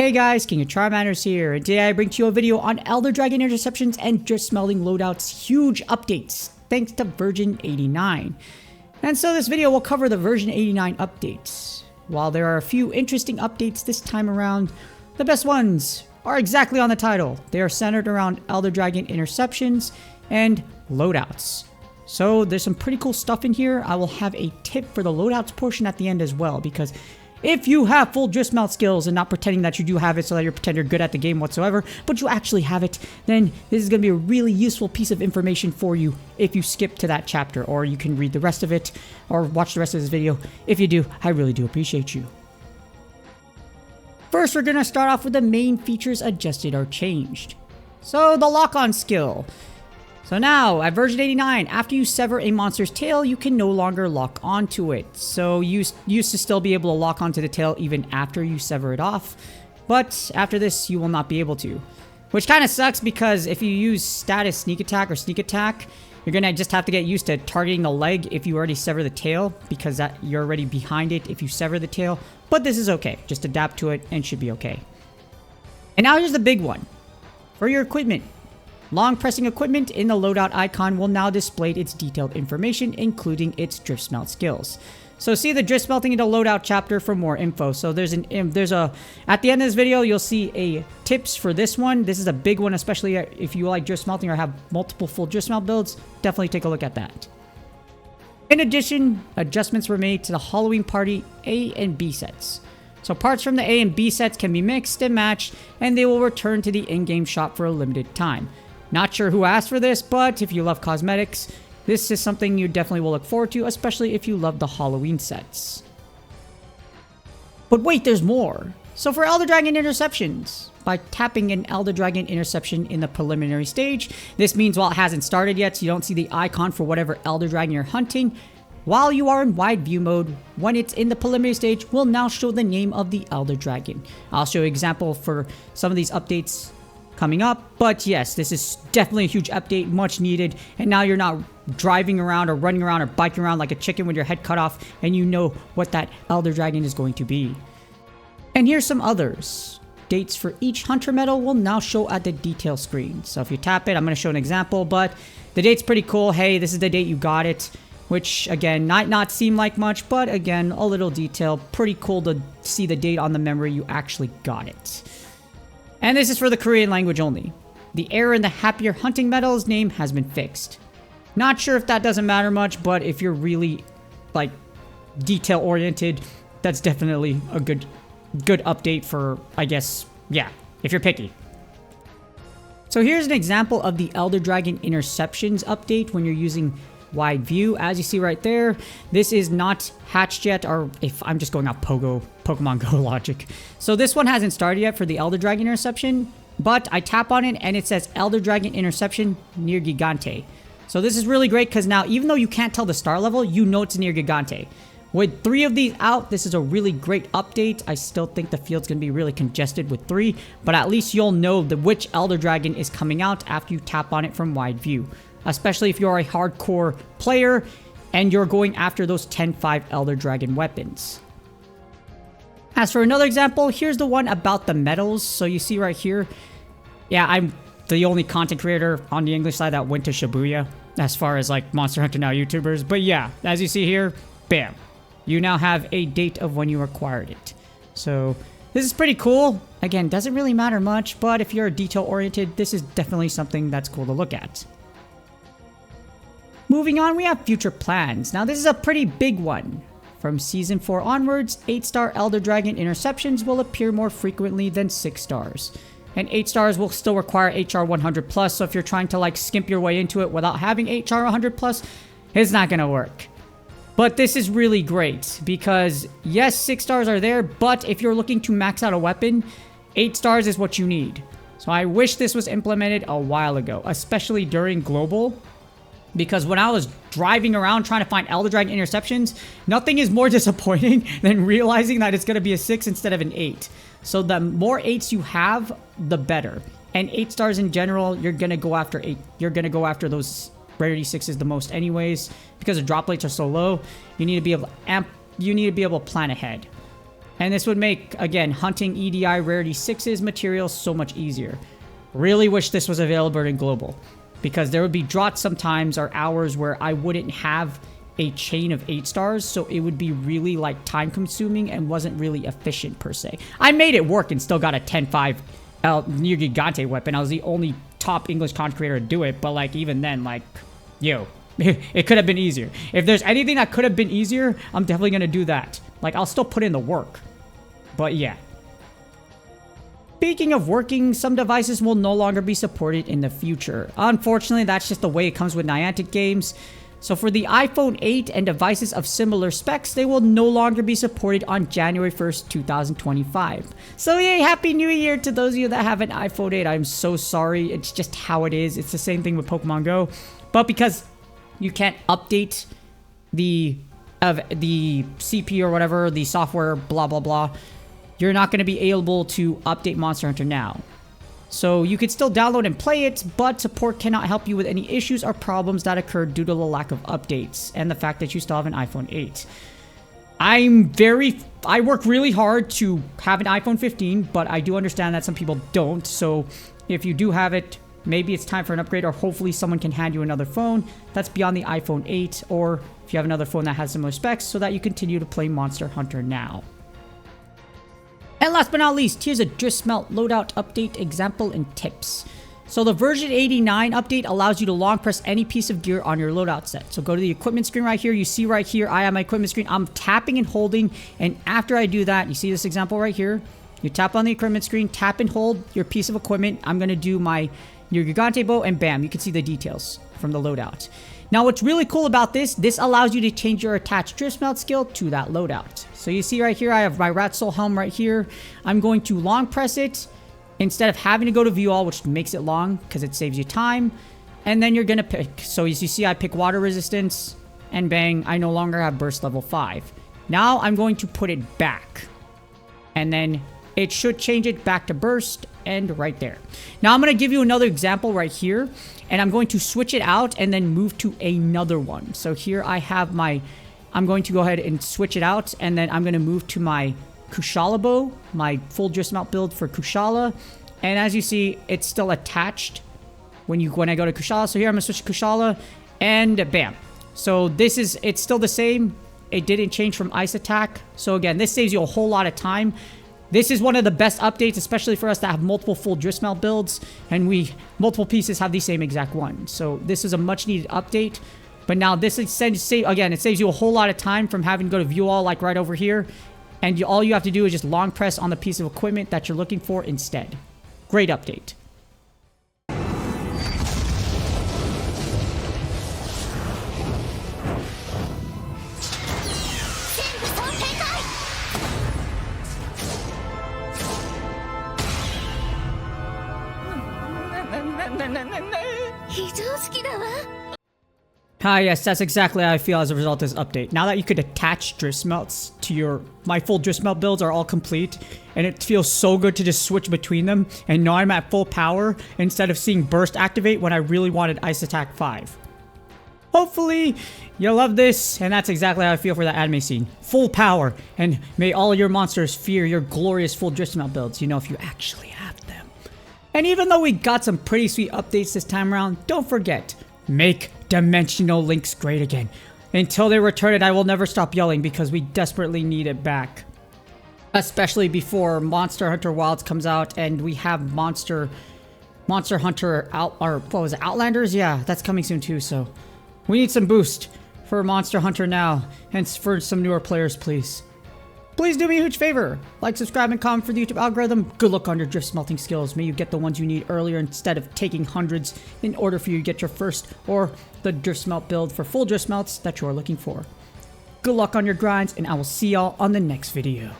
Hey guys, King of Charmanders here, and today I bring to you a video on Elder Dragon Interceptions and Driftsmelting Loadouts huge updates, thanks to version 89. And so this video will cover the version 89 updates. While there are a few interesting updates this time around, the best ones are exactly on the title. They are centered around Elder Dragon Interceptions and Loadouts. So there's some pretty cool stuff in here. I will have a tip for the Loadouts portion at the end as well, because if you have full Driftsmelt skills and not pretending that you do have it so that you pretend you're good at the game whatsoever, but you actually have it, then this is going to be a really useful piece of information for you if you skip to that chapter, or you can read the rest of it or watch the rest of this video. If you do, I really do appreciate you. First, we're going to start off with the main features adjusted or changed. So the lock-on skill. So now, at version 89, after you sever a monster's tail, you can no longer lock onto it. So you used to still be able to lock onto the tail even after you sever it off, but after this, you will not be able to. Which kind of sucks, because if you use status sneak attack or sneak attack, you're going to just have to get used to targeting the leg if you already sever the tail, because you're already behind it if you sever the tail. But this is okay. Just adapt to it and should be okay. And now here's the big one. For your equipment. Long pressing equipment in the loadout icon will now display its detailed information, including its Driftsmelt skills. So see the Driftsmelting into loadout chapter for more info. So at the end of this video, you'll see a tips for this one. This is a big one, especially if you like Driftsmelting or have multiple full Driftsmelt builds. Definitely take a look at that. In addition, adjustments were made to the Halloween Party A and B sets. So parts from the A and B sets can be mixed and matched, and they will return to the in-game shop for a limited time. Not sure who asked for this, but if you love cosmetics, this is something you definitely will look forward to, especially if you love the Halloween sets. But wait, there's more! So for Elder Dragon Interceptions, by tapping an Elder Dragon Interception in the preliminary stage, this means while it hasn't started yet, so you don't see the icon for whatever Elder Dragon you're hunting, while you are in wide view mode, when it's in the preliminary stage, will now show the name of the Elder Dragon. I'll show you an example for some of these updates coming up, but yes, this is definitely a huge update, much needed, and now you're not driving around or running around or biking around like a chicken with your head cut off, and you know what that Elder Dragon is going to be. And here's some others. Dates for each Hunter medal will now show at the detail screen. So if you tap it, I'm going to show an example, but the date's pretty cool. Hey, this is the date you got it, which again, might not seem like much, but again, a little detail. Pretty cool to see the date on the memory you actually got it. And this is for the Korean language only. The error in the Happier Hunting medal's name has been fixed. Not sure if that doesn't matter much, but if you're really, like, detail oriented, that's definitely a good update for, I guess, yeah, if you're picky. So here's an example of the Elder Dragon Interceptions update when you're using wide view. As you see right there, this is not hatched yet, or if I'm just going off Pokemon Go logic. So this one hasn't started yet for the Elder Dragon Interception, but I tap on it and it says Elder Dragon Interception near Gigante. So this is really great, because now even though you can't tell the star level, you know it's near Gigante. With 3 of these out, this is a really great update. I still think the field's going to be really congested with 3, but at least you'll know which Elder Dragon is coming out after you tap on it from wide view. Especially if you're a hardcore player and you're going after those 10-5 Elder Dragon weapons. As for another example, here's the one about the medals. So you see right here, yeah, I'm the only content creator on the English side that went to Shibuya as far as like Monster Hunter Now YouTubers. But yeah, as you see here, bam, you now have a date of when you acquired it. So this is pretty cool. Again, doesn't really matter much, but if you're detail oriented, this is definitely something that's cool to look at. Moving on, we have future plans. Now this is a pretty big one. From Season 4 onwards, 8-star Elder Dragon Interceptions will appear more frequently than 6 stars. And 8 stars will still require HR 100+, so if you're trying to like skimp your way into it without having HR 100+, it's not going to work. But this is really great, because yes, 6 stars are there, but if you're looking to max out a weapon, 8 stars is what you need. So I wish this was implemented a while ago, especially during Global. Because when I was driving around trying to find Elder Dragon Interceptions, nothing is more disappointing than realizing that it's going to be a 6 instead of an 8. So the more 8s you have, the better. And 8 stars in general, you're going to go after 8. You're going to go after those rarity 6s the most anyways. Because the drop rates are so low, you need to be able to plan ahead. And this would make, again, hunting EDI Rarity 6's materials so much easier. Really wish this was available in global, because there would be droughts sometimes or hours where I wouldn't have a chain of 8 stars, so it would be really like time consuming and wasn't really efficient per se. I made it work and still got a 10-5 near Gigante weapon. I was the only top English content creator to do it, but like even then, like, yo, it could have been easier. If there's anything that could have been easier, I'm definitely gonna do that. Like, I'll still put in the work. But yeah. Speaking of working, some devices will no longer be supported in the future. Unfortunately, that's just the way it comes with Niantic games. So for the iPhone 8 and devices of similar specs, they will no longer be supported on January 1st, 2025. So yay, Happy New Year to those of you that have an iPhone 8. I'm so sorry. It's just how it is. It's the same thing with Pokemon Go. But because you can't update the CPU or whatever, the software, blah, blah, blah, you're not going to be able to update Monster Hunter now. So you could still download and play it, but support cannot help you with any issues or problems that occurred due to the lack of updates and the fact that you still have an iPhone 8. I work really hard to have an iPhone 15, but I do understand that some people don't. So if you do have it, maybe it's time for an upgrade, or hopefully someone can hand you another phone that's beyond the iPhone 8, or if you have another phone that has similar specs, so that you continue to play Monster Hunter now. And last but not least, here's a Driftsmelt loadout update example and tips. So the version 89 update allows you to long press any piece of gear on your loadout set. So go to the equipment screen right here. You see right here, I have my equipment screen. I'm tapping and holding. And after I do that, you see this example right here. You tap on the equipment screen, tap and hold your piece of equipment. I'm going to do your Gigante bow, and bam, you can see the details from the loadout. Now, what's really cool about this allows you to change your attached Driftsmelt skill to that loadout. So you see right here, I have my Rat Soul helm right here. I'm going to long press it instead of having to go to view all, which makes it long because it saves you time. And then you're going to pick. So as you see, I pick water resistance, and bang, I no longer have burst level 5. Now I'm going to put it back. And then it should change it back to burst, and right there. Now I'm going to give you another example right here, and I'm going to switch it out and then move to another one. So here I have I'm going to go ahead and switch it out, and then I'm going to move to my Kushala bow, my full Driftsmelt build for Kushala. And as you see, it's still attached when I go to Kushala. So here I'm going to switch to Kushala, and bam. So it's still the same. It didn't change from ice attack. So again, this saves you a whole lot of time. This is one of the best updates, especially for us that have multiple full Driftsmelt builds, and multiple pieces have the same exact one. So this is a much needed update. But now this it saves you a whole lot of time from having to go to view all, like right over here. And all you have to do is just long press on the piece of equipment that you're looking for instead. Great update. Yes, that's exactly how I feel as a result of this update. Now that you could attach Driftsmelts to my full Driftsmelt builds are all complete, and it feels so good to just switch between them, and now I'm at full power instead of seeing burst activate when I really wanted Ice Attack 5. Hopefully, you'll love this, and that's exactly how I feel for that anime scene. Full power, and may all your monsters fear your glorious full Driftsmelt builds, if you actually have them. And even though we got some pretty sweet updates this time around, don't forget, make dimensional links great again. Until they return it, I will never stop yelling because we desperately need it back. Especially before Monster Hunter Wilds comes out and we have Monster Hunter Outlanders? Yeah, that's coming soon too, so we need some boost for Monster Hunter now, and for some newer players, please. Please do me a huge favor. Like, subscribe, and comment for the YouTube algorithm. Good luck on your drift smelting skills. May you get the ones you need earlier instead of taking hundreds in order for you to get your first or the drift smelt build for full drift smelts that you are looking for. Good luck on your grinds, and I will see y'all on the next video.